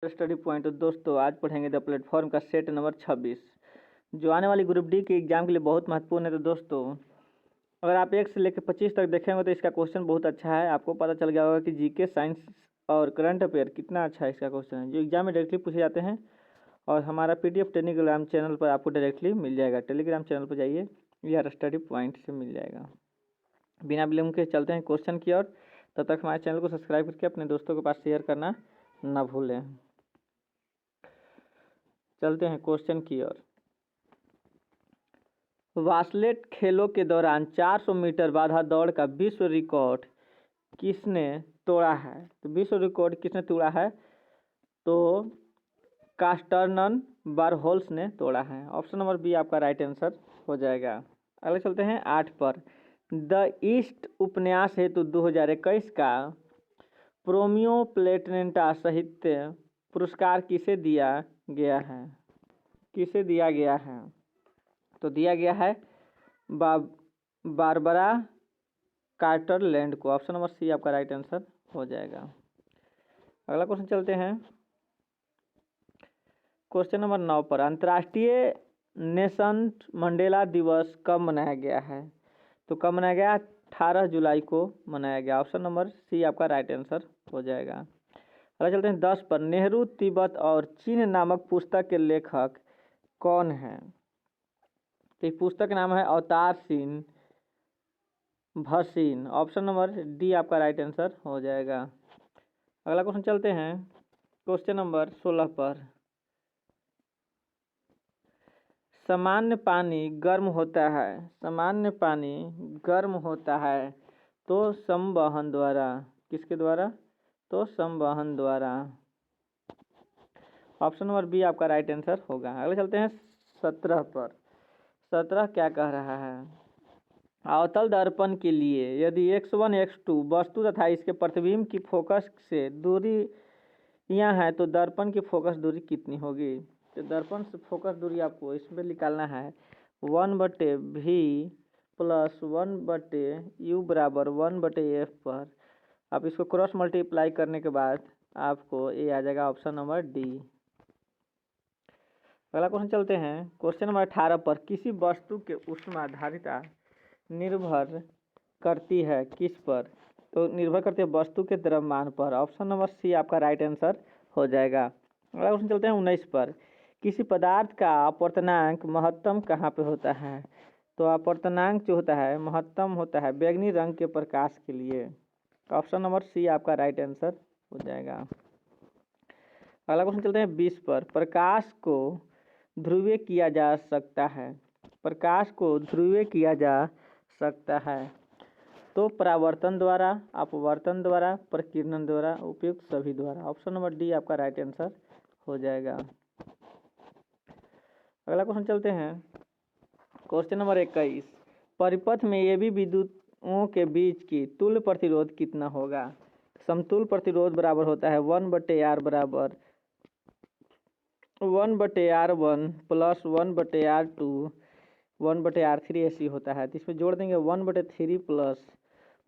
Study point. तो दोस्तों आज पढ़ेंगे द प्लेटफॉर्म का सेट नंबर 26 जो आने वाली ग्रुप डी के एग्जाम के लिए बहुत महत्वपूर्ण है। तो दोस्तों अगर आप 1 से लेकर 25 तक देखेंगे तो इसका क्वेश्चन बहुत अच्छा है। आपको पता चल गया होगा कि जीके, साइंस और करंट अफेयर कितना अच्छा है। इसका क्वेश्चन है जो एग्जाम में डायरेक्टली पूछे जाते हैं और हमारा PDF टेलीग्राम चैनल पर आपको डायरेक्टली मिल जाएगा। टेलीग्राम चैनल पर जाइए या स्टडी पॉइंट से मिल जाएगा। बिना विलम्ब के चलते हैं क्वेश्चन की ओर। तब तक हमारे चैनल को सब्सक्राइब करके अपने दोस्तों के पास शेयर करना ना भूलें। चलते हैं क्वेश्चन की ओर। वास्लेट खेलों के दौरान 400 मीटर बाधा दौड़ का विश्व रिकॉर्ड किसने तोड़ा है? तो विश्व रिकॉर्ड किसने तोड़ा है? तो कास्टर्नन बारहोल्स ने तोड़ा है। ऑप्शन नंबर बी आपका राइट आंसर हो जाएगा। अगले चलते हैं 8 पर। द ईस्ट उपन्यास हेतु 2021 का प्रोमियो प्लेटेंटा साहित्य पुरस्कार किसे दिया गया है? किसे दिया गया है? तो दिया गया है बारबरा कार्टरलैंड को। ऑप्शन नंबर सी आपका राइट आंसर हो जाएगा। अगला क्वेश्चन चलते हैं क्वेश्चन नंबर 9 पर। अंतर्राष्ट्रीय नेल्सन मंडेला दिवस कब मनाया गया है? तो कब मनाया गया? 18 जुलाई को मनाया गया। ऑप्शन नंबर सी आपका राइट आंसर हो जाएगा। अगला चलते हैं 10 पर। नेहरू तिब्बत और चीन नामक पुस्तक के लेखक कौन है? तो इस पुस्तक का नाम है Avtar Singh Bhasin. Option number D आपका राइट आंसर हो जाएगा। अगला क्वेश्चन चलते हैं क्वेश्चन नंबर 16 पर। सामान्य पानी गर्म होता है, सामान्य पानी गर्म होता है तो संवहन द्वारा। किसके द्वारा? तो संवहन द्वारा। ऑप्शन नंबर बी आपका राइट आंसर होगा। अगले चलते हैं 17 पर। 17 क्या कह रहा है? अवतल दर्पण के लिए यदि x1 x2 वस्तु तथा इसके प्रतिबिंब की फोकस से दूरियां हैं तो दर्पण की फोकस दूरी कितनी होगी? तो दर्पण से फोकस दूरी आपको इसमें निकालना है 1/v प्लस 1/u बराबर 1/f पर। आप इसको क्रॉस मल्टीप्लाई करने के बाद आपको ये आ जाएगा ऑप्शन नंबर डी। अगला क्वेश्चन चलते हैं क्वेश्चन नंबर 18 पर। किसी वस्तु के ऊष्माधारिता निर्भर करती है किस पर? तो निर्भर करती है वस्तु के द्रव्यमान पर। ऑप्शन नंबर सी आपका राइट आंसर हो जाएगा। अगला क्वेश्चन चलते हैं 19 पर। किसी पदार्थ का अपवर्तनांक महत्तम कहाँ पे होता है? तो अपवर्तनांक जो होता है महत्तम होता है बैंगनी रंग के प्रकाश के लिए। ऑप्शन नंबर सी आपका राइट आंसर हो जाएगा। अगला क्वेश्चन चलते हैं 20 पर। प्रकाश को ध्रुवीय किया जा सकता है, प्रकाश को ध्रुवीय किया जा सकता है तो परावर्तन द्वारा, अपवर्तन द्वारा, प्रकीर्णन द्वारा, उपयुक्त सभी द्वारा। ऑप्शन नंबर डी आपका राइट आंसर हो जाएगा। अगला क्वेश्चन चलते हैं क्वेश्चन नंबर 21। परिपथ में AB विद्युतों के बीच की तुल्य प्रतिरोध कितना होगा? समतुल्य प्रतिरोध बराबर होता है 1/r बराबर 1/r1 प्लस 1/r2 1/r3 ऐसी होता है। तो इसमें जोड़ देंगे 1/3 प्लस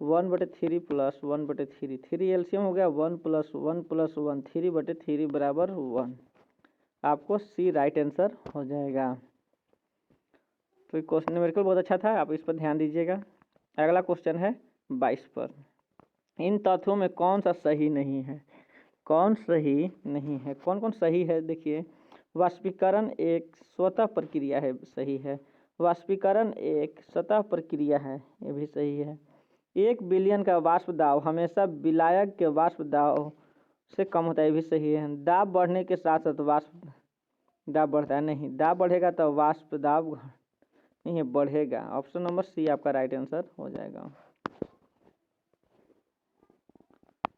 1/3 प्लस 1/3। 3 एलसीएम हो गया 1 प्लस 1 प्लस 1 3/3 बराबर 1। आपको सी राइट आंसर हो जाएगा। तो क्वेश्चन न्यूमेरिकल बहुत अच्छा था, आप इस पर ध्यान दीजिएगा। अगला क्वेश्चन है 22 पर। इन तथ्यों में कौन सा सही नहीं है? कौन सही नहीं है? कौन कौन सही है? देखिए, वाष्पीकरण एक स्वतः प्रक्रिया है, सही है। वाष्पीकरण एक सतह प्रक्रिया है, ये भी सही है। 1 बिलियन का वाष्प दाब हमेशा विलायक के वाष्प दाब से कम होता है, ये भी सही है। दाब बढ़ने के साथ साथ वाष्प दाब बढ़ता है, नहीं। दाब बढ़ेगा तो वाष्प दाब नहीं बढ़ेगा। ऑप्शन नंबर सी आपका राइट आंसर हो जाएगा।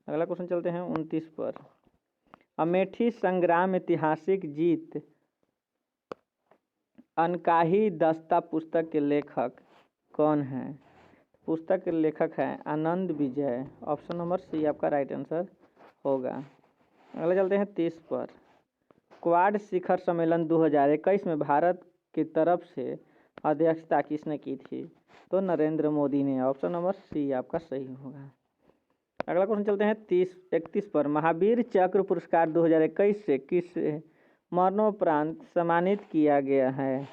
अगला क्वेश्चन चलते हैं 29 पर। अमेठी संग्राम ऐतिहासिक जीत अनकाही दस्ता पुस्तक के लेखक कौन है? पुस्तक के लेखक हैं आनंद विजय। ऑप्शन नंबर सी आपका राइट आंसर होगा। अगले चलते हैं 30 पर। क्वाड शिखर सम्मेलन 2021 में भारत की तरफ से अध्यक्षता किसने की थी? तो नरेंद्र मोदी ने। ऑप्शन नंबर सी आपका सही होगा। अगला क्वेश्चन चलते हैं 31 पर। महावीर चक्र पुरस्कार 2021 से किस मरणोपरांत सम्मानित किया गया है?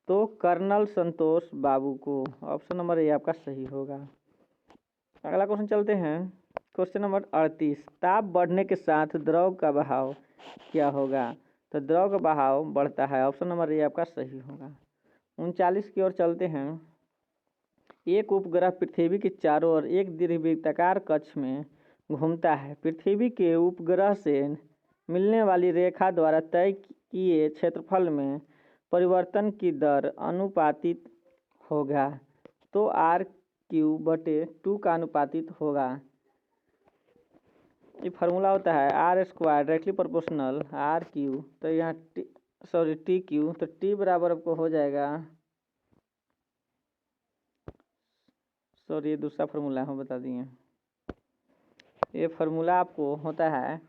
तो कर्नल संतोष बाबू को। ऑप्शन नंबर ए आपका सही होगा। अगला क्वेश्चन चलते हैं क्वेश्चन नंबर 38। ताप बढ़ने के साथ द्रव का बहाव क्या होगा? तो द्रव का बहाव बढ़ता है। ऑप्शन नंबर ए आपका सही होगा। 39 की ओर चलते हैं। एक उपग्रह पृथ्वी के चारों ओर एक दीर्घवृत्ताकार कक्ष में घूमता है। पृथ्वी के उपग्रह से मिलने वाली रेखा द्वारा तय किए क्षेत्रफल में परिवर्तन की दर अनुपातिक होगा। तो r3/2 का अनुपातिक होगा। ये फार्मूला होता है r² डायरेक्टली प्रोपोर्शनल r3। तो यहाँ TQ, तो T बराबर आपको हो जाएगा, ये दूसरा फार्मूला हम बता दिए। ये फार्मूला आपको होता है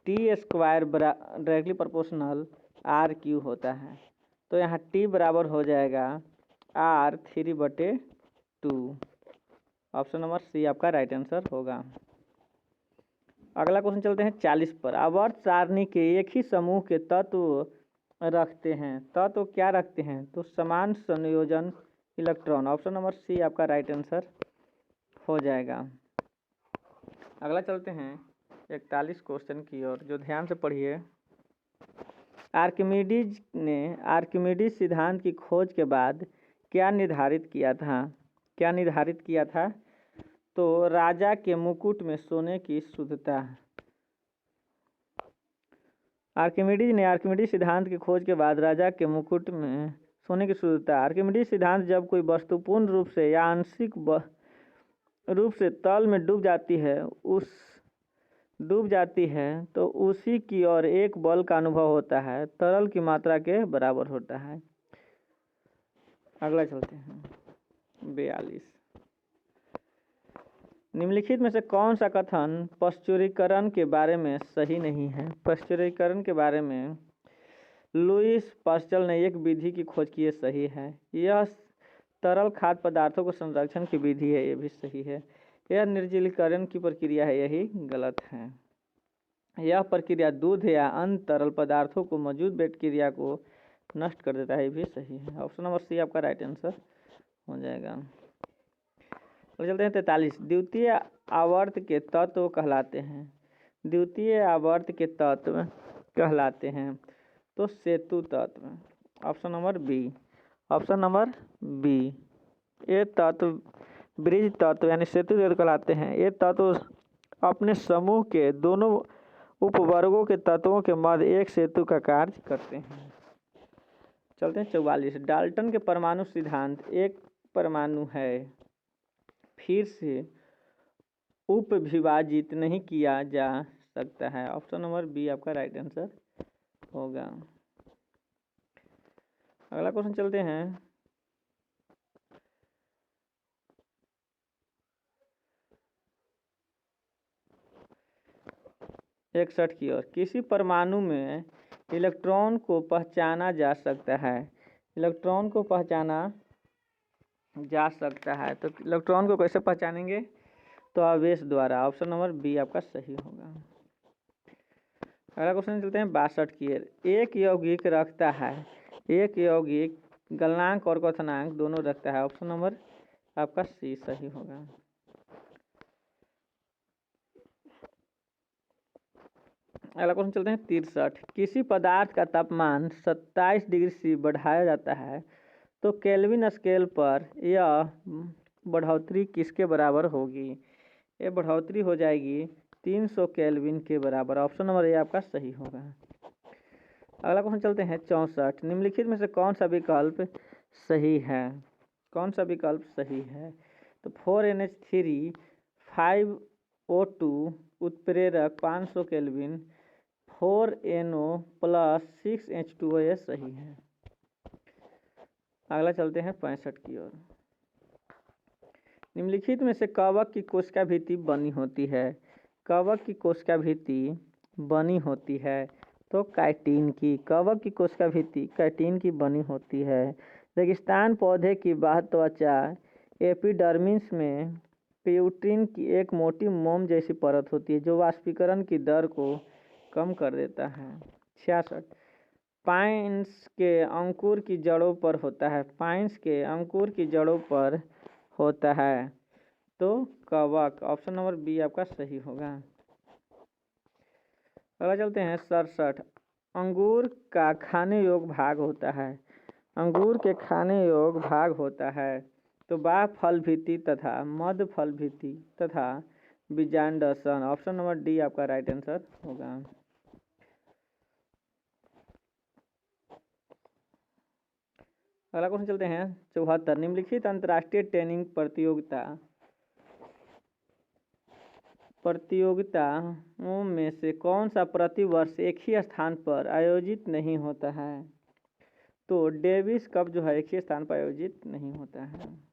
T² डायरेक्टली प्रोपोर्शनल r³ होता है। तो यहाँ T बराबर हो जाएगा r3/2। ऑप्शन नंबर सी आपका राइट आंसर होगा। अगला क्वेश्चन चलते हैं 40 पर। आवर्त सारणी के एक ही समूह के तत्व रखते हैं। तत्व क्या रखते हैं? तो समान संयोजन इलेक्ट्रॉन। ऑप्शन नंबर सी आपका राइट आंसर हो जाएगा। अगला चलते हैं 41 क्वेश्चन की ओर, जो ध्यान से पढ़िए। आर्किमिडीज ने आर्किमिडीज सिद्धांत की खोज के बाद क्या निर्धारित किया था? तो राजा के मुकुट में सोने की शुद्धता। आर्किमिडीज सिद्धांत की खोज के बाद राजा के मुकुट में सोने की शुद्धता। आर्किमिडीज सिद्धांत जब कोई वस्तु पूर्ण रूप से या आंशिक रूप से तल में डूब जाती है तो उसी की ओर एक बल का अनुभव होता है, तरल की मात्रा के बराबर होता है। अगला चलते हैं 42। निम्नलिखित में से कौन सा कथन पश्चुरीकरण के बारे में सही नहीं है? पश्चुरीकरण के बारे में लुईस पास्चल ने एक विधि की खोज की है, सही है। यह तरल खाद्य पदार्थों को संरक्षण की विधि है, ये भी सही है। यह निर्जलीकरण की प्रक्रिया है, यही गलत है। यह प्रक्रिया दूध या अन्य तरल पदार्थों को मौजूद बैक्टीरिया को नष्ट कर देता है, ये भी सही है। ऑप्शन नंबर सी आपका राइट आंसर हो जाएगा। तो चलते हैं 43। द्वितीय आवर्त के तत्व कहलाते हैं। द्वितीय आवर्त के तत्व कहलाते हैं तो सेतु तत्व। Option number B. ये तत्व ब्रिज तत्व यानी सेतु तत्व कहलाते हैं। ये तत्व अपने समूह के दोनों उपवर्गों के तत्वों के मध्य एक सेतु का कार्य करते हैं। चलते हैं 44। डाल्टन के परमाणु सिद्धांत एक परमाणु है फिर से उपविभाजित नहीं किया जा सकता है। ऑप्शन नंबर बी आपका राइट आंसर होगा। अगला क्वेश्चन चलते हैं 61 की ओर। किसी परमाणु में इलेक्ट्रॉन को पहचाना जा सकता है। इलेक्ट्रॉन को पहचाना जा सकता है तो इलेक्ट्रॉन को कैसे पहचानेंगे? तो आवेश द्वारा। ऑप्शन नंबर बी आपका सही होगा। अगला क्वेश्चन चलते हैं 62 की ओर। एक यौगिक रखता है, एक यौगिक गलनांक और क्वथनांक दोनों रखता है। ऑप्शन नंबर आपका सी सही होगा। अगला क्वेश्चन चलते हैं 63। किसी पदार्थ का तापमान 27 डिग्री से बढ़ाया जाता है तो केल्विन स्केल पर यह बढ़ोतरी किसके बराबर होगी? ये बढ़ोतरी हो जाएगी 300 केल्विन के बराबर। ऑप्शन नंबर ए आपका सही होगा। अगला क्वेश्चन चलते हैं 64। निम्नलिखित में से कौन सा विकल्प सही है? तो 4NH3 5O2 उत्प्रेरक 500 केल्विन 4NO + 6H2O सही है। अगला चलते हैं 65 की ओर। निम्नलिखित में से कवक की कोशिका भित्ति बनी होती है। कवक की कोशिका भित्ति बनी होती है तो काइटिन की। कवक की कोशिका भित्ति काइटिन की बनी होती है। रेगिस्तान पौधे की बाह्य त्वचा एपिडर्मिस में प्यूटिन की एक मोटी मोम जैसी परत होती है जो वाष्पीकरण की दर को कम कर देता है। 66। पाइन्स के अंकुर की जड़ों पर होता है। पाइन्स के अंकुर की जड़ों पर होता है तो कवक। ऑप्शन नंबर बी आपका सही होगा। अगला चलते हैं 67। अंगूर का खाने योग्य भाग होता है। अंगूर के खाने योग्य भाग होता है तो बाह्य फल भित्ति तथा मध्य फल भित्ति तथा बीजांडसन। ऑप्शन नंबर डी आपका राइट आंसर होगा। अगला क्वेश्चन चलते हैं 74। निम्नलिखित अंतर्राष्ट्रीय टेनिंग प्रतियोगिताओं में से कौन सा प्रति वर्ष एक ही स्थान पर आयोजित नहीं होता है। तो डेविस कप जो है एक ही स्थान पर आयोजित नहीं होता है।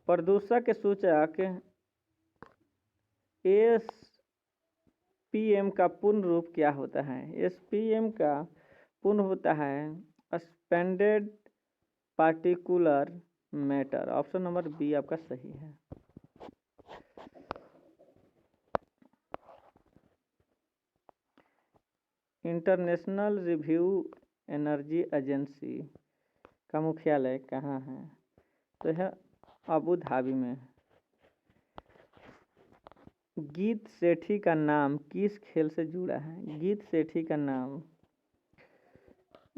प्रदूषक के सूचक एसपीएम का पूर्ण रूप क्या होता है। एसपीएम का पूर्ण होता है suspended particular matter. Option number B आपका सही है। इंटरनेशनल रिव्यू एनर्जी एजेंसी का मुख्यालय कहाँ है। तो यह अबू धाबी में। गीत सेठी का नाम किस खेल से जुड़ा है। गीत सेठी का नाम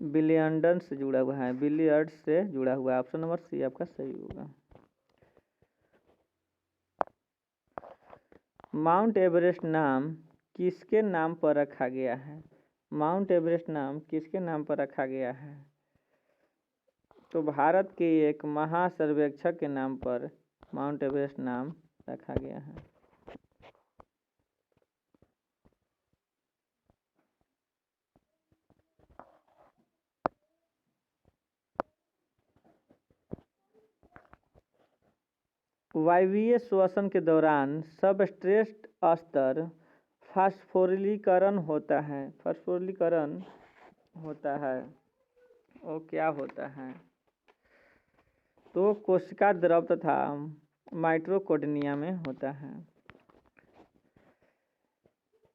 बिलियर्ड्स से जुड़ा हुआ है। बिलियर्ड्स से जुड़ा हुआ है। ऑप्शन नंबर सी आपका सही होगा। माउंट एवरेस्ट नाम किसके नाम पर रखा गया है। माउंट एवरेस्ट नाम किसके नाम पर रखा गया है। तो भारत के एक महासर्वेक्षक के नाम पर माउंट एवरेस्ट नाम रखा गया है। वायवीय श्वसन के दौरान सबस्ट्रेट स्तर फास्फोरिलीकरण होता है। फास्फोरिलीकरण होता है वो क्या होता है। तो कोशिका द्रव तथा माइटोकॉन्ड्रिया में होता है।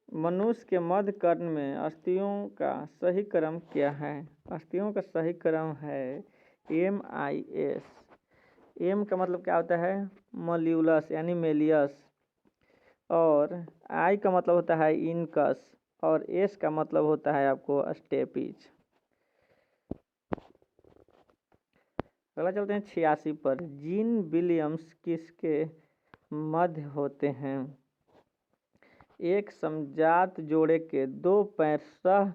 मनुष्य के मध्य कर्ण में अस्थियों का सही क्रम क्या है। अस्थियों का सही क्रम है MIS। एम का मतलब क्या होता है मॉल्यूलस यानी मेलियस, और आई का मतलब होता है इनकस, और एस का मतलब होता है आपको स्टेपिज। अगला चलते हैं 86 पर। जीन विलियम्स किसके मध्य होते हैं। एक समजात जोड़े के दो पैर सह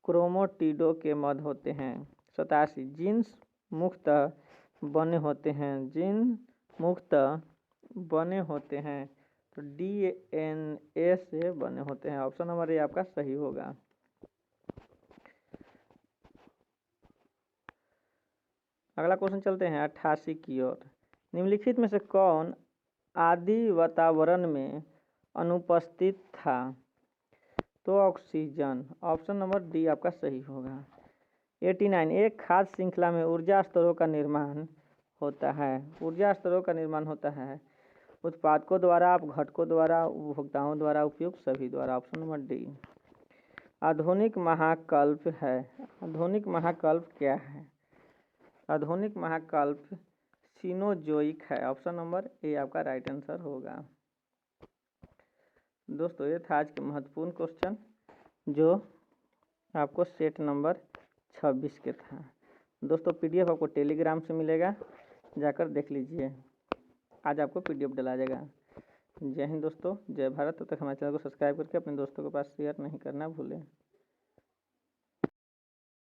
क्रोमोटिडों के मध्य होते हैं। 87 जीन्स मुख्यतः बने होते हैं। जीन मुख्यतः बने होते हैं तो DNA से बने होते हैं। ऑप्शन नंबर ए आपका सही होगा। अगला क्वेश्चन चलते हैं 88 की ओर। निम्नलिखित में से कौन आदि वातावरण में अनुपस्थित था। तो ऑक्सीजन। ऑप्शन नंबर डी आपका सही होगा। 89 एक खाद्य श्रृंखला में ऊर्जा स्तरों का निर्माण होता है। ऊर्जा स्तरों का निर्माण होता है उत्पादकों द्वारा, अपघटकों द्वारा, उपभोक्ताओं द्वारा, उपयुक्त सभी द्वारा। Option number D. आधुनिक महाकल्प है। आधुनिक महाकल्प क्या है। आधुनिक महाकल्प सीनोजोइक है। ऑप्शन नंबर ए आपका राइट आंसर होगा। दोस्तों ये था आज के महत्वपूर्ण क्वेश्चन जो आपको सेट नंबर 26 के था। दोस्तों PDF आपको टेलीग्राम से मिलेगा, जाकर देख लीजिए। आज आपको PDF डला जाएगा। जय हिंद दोस्तों, जय भारत। तब तक हमारे चैनल को सब्सक्राइब करके अपने दोस्तों के पास शेयर नहीं करना भूलें।